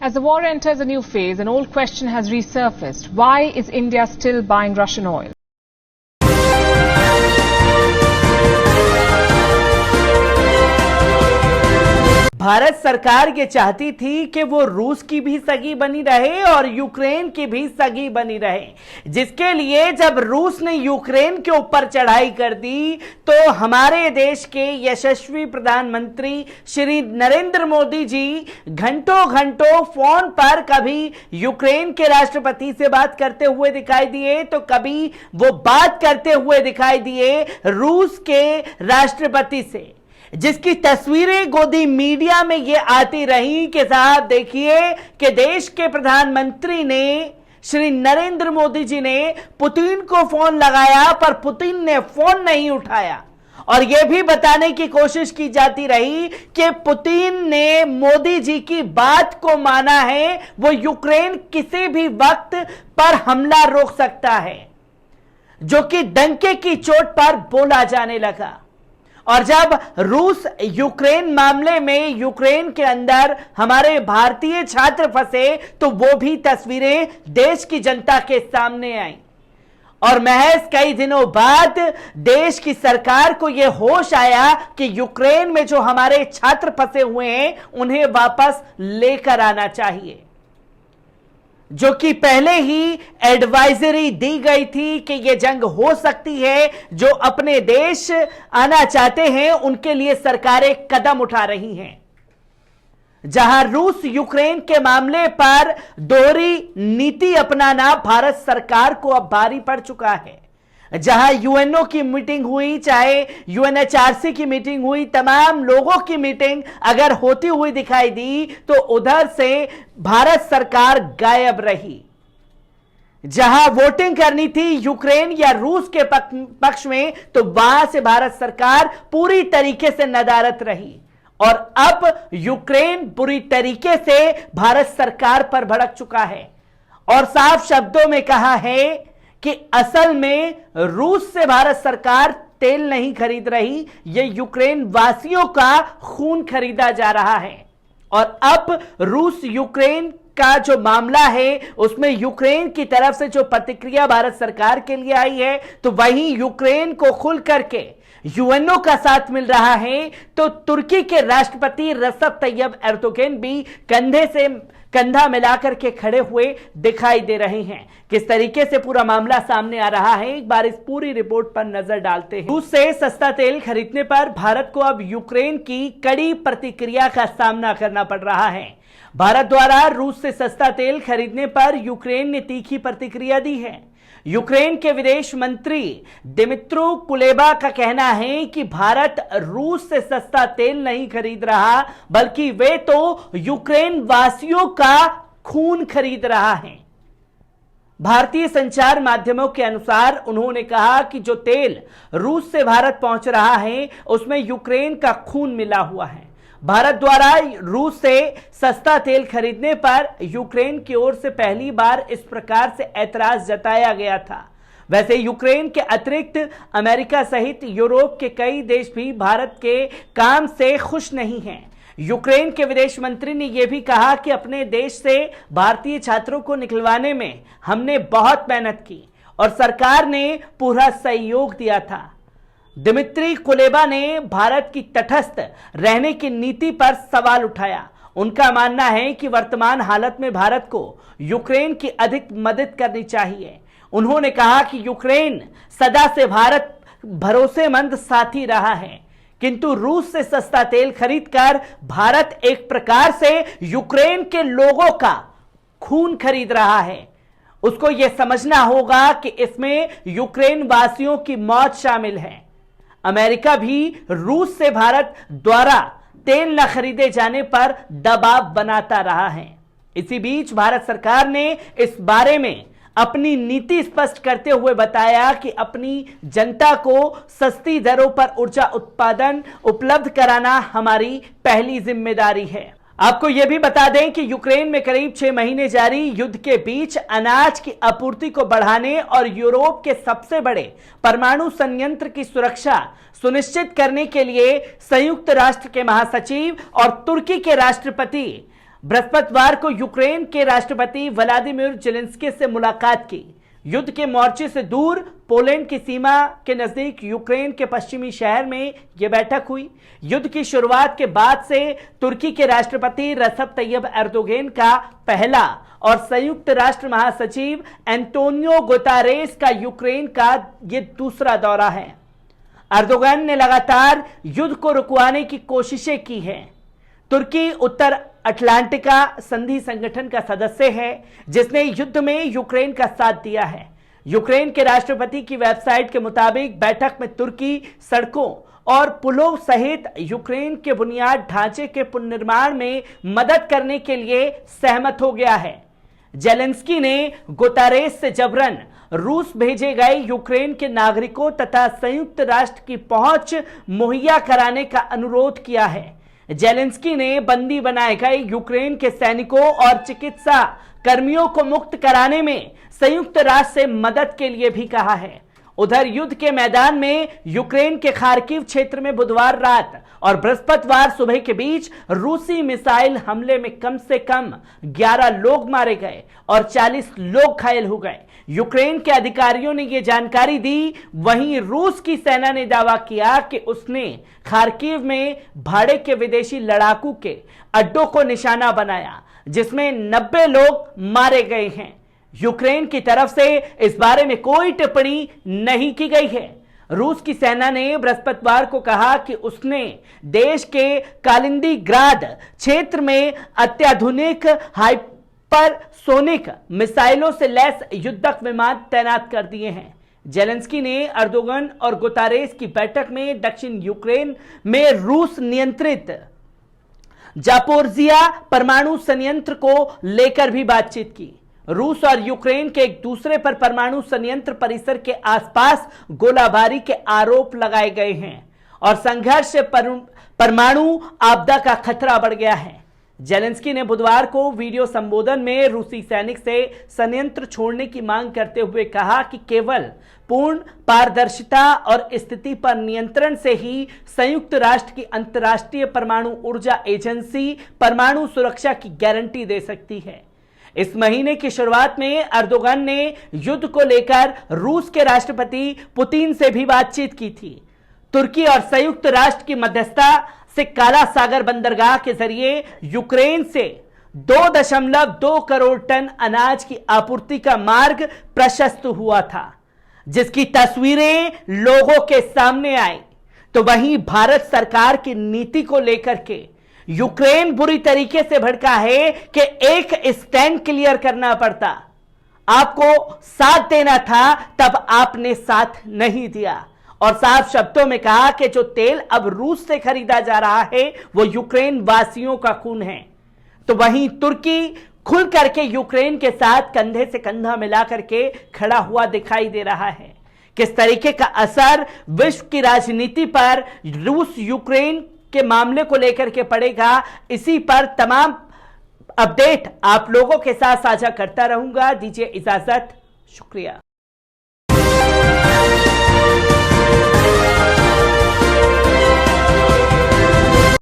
As the war enters a new phase, an old question has resurfaced. Why is India still buying Russian oil? Bharat सरकार ये चाहती थी कि वो रूस की भी सगी बनी रहे और यूक्रेन की भी सगी बनी रहे, जिसके लिए जब रूस ने यूक्रेन के ऊपर चढ़ाई कर दी तो हमारे देश के यशस्वी प्रधानमंत्री श्री नरेंद्र मोदी जी घंटों घंटों फोन पर कभी यूक्रेन के राष्ट्रपति से बात करते हुए दिखाई दिए तो कभी वो बात करते हुए दिखाई दिए रूस के राष्ट्रपति से, जिसकी तस्वीरें गोदी मीडिया में ये आती रही कि साहब देखिए कि देश के प्रधानमंत्री ने श्री नरेंद्र मोदी जी ने पुतिन को फोन लगाया पर पुतिन ने फोन नहीं उठाया, और यह भी बताने की कोशिश की जाती रही कि पुतिन ने मोदी जी की बात को माना है, वो यूक्रेन किसी भी वक्त पर हमला रोक सकता है, जो कि डंके की चोट पर बोला जाने लगा। और जब रूस यूक्रेन मामले में यूक्रेन के अंदर हमारे भारतीय छात्र फंसे तो वो भी तस्वीरें देश की जनता के सामने आई, और महज कई दिनों बाद देश की सरकार को यह होश आया कि यूक्रेन में जो हमारे छात्र फंसे हुए हैं उन्हें वापस लेकर आना चाहिए, जो कि पहले ही एडवाइजरी दी गई थी कि यह जंग हो सकती है, जो अपने देश आना चाहते हैं उनके लिए सरकारें कदम उठा रही हैं। जहां रूस यूक्रेन के मामले पर दोहरी नीति अपनाना भारत सरकार को अब भारी पड़ चुका है। जहां यूएनओ की मीटिंग हुई, चाहे यूएनएचआरसी की मीटिंग हुई, तमाम लोगों की मीटिंग अगर होती हुई दिखाई दी तो उधर से भारत सरकार गायब रही। जहां वोटिंग करनी थी यूक्रेन या रूस के पक्ष में तो वहां से भारत सरकार पूरी तरीके से नदारद रही, और अब यूक्रेन बुरी तरीके से भारत सरकार पर भड़क चुका है और साफ शब्दों में कहा है कि असल में रूस से भारत सरकार तेल नहीं खरीद रही, यह यूक्रेन वासियों का खून खरीदा जा रहा है। और अब रूस यूक्रेन का जो मामला है उसमें यूक्रेन की तरफ से जो प्रतिक्रिया भारत सरकार के लिए आई है तो वहीं यूक्रेन को खुल करके यूएनओ का साथ मिल रहा है, तो तुर्की के राष्ट्रपति रसप तैयब एर्दोगन भी कंधे से कंधा मिलाकर के खड़े हुए दिखाई दे रहे हैं। किस तरीके से पूरा मामला सामने आ रहा है, एक बार इस पूरी रिपोर्ट पर नजर डालते हैं। रूस से सस्ता तेल खरीदने पर भारत को अब यूक्रेन की कड़ी प्रतिक्रिया का सामना करना पड़ रहा है। भारत द्वारा रूस से सस्ता तेल खरीदने पर यूक्रेन ने तीखी प्रतिक्रिया दी है। यूक्रेन के विदेश मंत्री दिमित्रो कुलेबा का कहना है कि भारत रूस से सस्ता तेल नहीं खरीद रहा, बल्कि वे तो यूक्रेन वासियों का खून खरीद रहा है। भारतीय संचार माध्यमों के अनुसार उन्होंने कहा कि जो तेल रूस से भारत पहुंच रहा है उसमें यूक्रेन का खून मिला हुआ है। भारत द्वारा रूस से सस्ता तेल खरीदने पर यूक्रेन की ओर से पहली बार इस प्रकार से ऐतराज जताया गया था। वैसे यूक्रेन के अतिरिक्त अमेरिका सहित यूरोप के कई देश भी भारत के काम से खुश नहीं हैं। यूक्रेन के विदेश मंत्री ने यह भी कहा कि अपने देश से भारतीय छात्रों को निकलवाने में हमने बहुत मेहनत की और सरकार ने पूरा सहयोग दिया था। दिमित्री कुलेबा ने भारत की तटस्थ रहने की नीति पर सवाल उठाया। उनका मानना है कि वर्तमान हालत में भारत को यूक्रेन की अधिक मदद करनी चाहिए। उन्होंने कहा कि यूक्रेन सदा से भारत भरोसेमंद साथी रहा है, किंतु रूस से सस्ता तेल खरीदकर भारत एक प्रकार से यूक्रेन के लोगों का खून खरीद रहा है। उसको यह समझना होगा कि इसमें यूक्रेन वासियों की मौत शामिल है। अमेरिका भी रूस से भारत द्वारा तेल न खरीदे जाने पर दबाव बनाता रहा है। इसी बीच भारत सरकार ने इस बारे में अपनी नीति स्पष्ट करते हुए बताया कि अपनी जनता को सस्ती दरों पर ऊर्जा उत्पादन उपलब्ध कराना हमारी पहली जिम्मेदारी है। आपको यह भी बता दें कि यूक्रेन में करीब 6 महीने जारी युद्ध के बीच अनाज की आपूर्ति को बढ़ाने और यूरोप के सबसे बड़े परमाणु संयंत्र की सुरक्षा सुनिश्चित करने के लिए संयुक्त राष्ट्र के महासचिव और तुर्की के राष्ट्रपति बृहस्पतिवार को यूक्रेन के राष्ट्रपति व्लादिमीर जेलेंस्की से मुलाकात की। युद्ध के मोर्चे से दूर पोलैंड की सीमा के नजदीक यूक्रेन के पश्चिमी शहर में यह बैठक हुई। युद्ध की शुरुआत के बाद से तुर्की के राष्ट्रपति रसेप तैयब एर्दोगन का पहला और संयुक्त राष्ट्र महासचिव एंटोनियो गुतेरेस का यूक्रेन का यह दूसरा दौरा है। एर्दोगन ने लगातार युद्ध को रुकवाने की कोशिशें की हैं। तुर्की उत्तर अटलांटिका संधि संगठन का सदस्य है, जिसने युद्ध में यूक्रेन का साथ दिया है। यूक्रेन के राष्ट्रपति की वेबसाइट के मुताबिक बैठक में तुर्की सड़कों और पुलों सहित यूक्रेन के बुनियाद ढांचे के पुनर्निर्माण में मदद करने के लिए सहमत हो गया है। जेलेंस्की ने गुतेरेस से जबरन रूस भेजे गए यूक्रेन के नागरिकों तथा संयुक्त राष्ट्र की पहुंच मुहैया कराने का अनुरोध किया है। जेलेंस्की ने बंदी बनाए गए यूक्रेन के सैनिकों और चिकित्सा कर्मियों को मुक्त कराने में संयुक्त राष्ट्र से मदद के लिए भी कहा है। उधर युद्ध के मैदान में यूक्रेन के खार्किव क्षेत्र में बुधवार रात और बृहस्पतिवार सुबह के बीच रूसी मिसाइल हमले में कम से कम 11 लोग मारे गए और 40 लोग घायल हो गए। यूक्रेन के अधिकारियों ने यह जानकारी दी। वहीं रूस की सेना ने दावा किया कि उसने खार्किव में भाड़े के विदेशी लड़ाकू के अड्डों को निशाना बनाया, जिसमें 90 लोग मारे गए हैं। यूक्रेन की तरफ से इस बारे में कोई टिप्पणी नहीं की गई है। रूस की सेना ने बृहस्पतिवार को कहा कि उसने देश के कालिनिंग्राद क्षेत्र में अत्याधुनिक हाइपरसोनिक मिसाइलों से लैस युद्धक विमान तैनात कर दिए हैं। जेलेंस्की ने एर्दोगन और गुतेरेस की बैठक में दक्षिण यूक्रेन में रूस नियंत्रित जापोरिजिया परमाणु संयंत्र को लेकर भी बातचीत की। रूस और यूक्रेन के एक दूसरे पर परमाणु संयंत्र परिसर के आसपास गोलाबारी के आरोप लगाए गए हैं और संघर्ष से परमाणु आपदा का खतरा बढ़ गया है। जेलेंस्की ने बुधवार को वीडियो संबोधन में रूसी सैनिक से संयंत्र छोड़ने की मांग करते हुए कहा कि केवल पूर्ण पारदर्शिता और स्थिति पर नियंत्रण से ही संयुक्त राष्ट्र की अंतर्राष्ट्रीय परमाणु ऊर्जा एजेंसी परमाणु सुरक्षा की गारंटी दे सकती है। इस महीने की शुरुआत में एर्दोगन ने युद्ध को लेकर रूस के राष्ट्रपति पुतिन से भी बातचीत की थी। तुर्की और संयुक्त राष्ट्र की मध्यस्थता से काला सागर बंदरगाह के जरिए यूक्रेन से 2.2 करोड़ टन अनाज की आपूर्ति का मार्ग प्रशस्त हुआ था, जिसकी तस्वीरें लोगों के सामने आई। तो वहीं भारत सरकार की नीति को लेकर के यूक्रेन बुरी तरीके से भड़का है कि एक स्टैंड क्लियर करना पड़ता। आपको साथ देना था, तब आपने साथ नहीं दिया और साफ शब्दों में कहा कि जो तेल अब रूस से खरीदा जा रहा है वो यूक्रेन वासियों का खून है। तो वहीं तुर्की खुल करके यूक्रेन के साथ कंधे से कंधा मिला करके खड़ा हुआ दिखाई दे रहा है। किस तरीके का असर विश्व की राजनीति पर रूस यूक्रेन के मामले को लेकर के पड़ेगा, इसी पर तमाम अपडेट आप लोगों के साथ साझा करता रहूंगा। दीजिए इजाजत, शुक्रिया।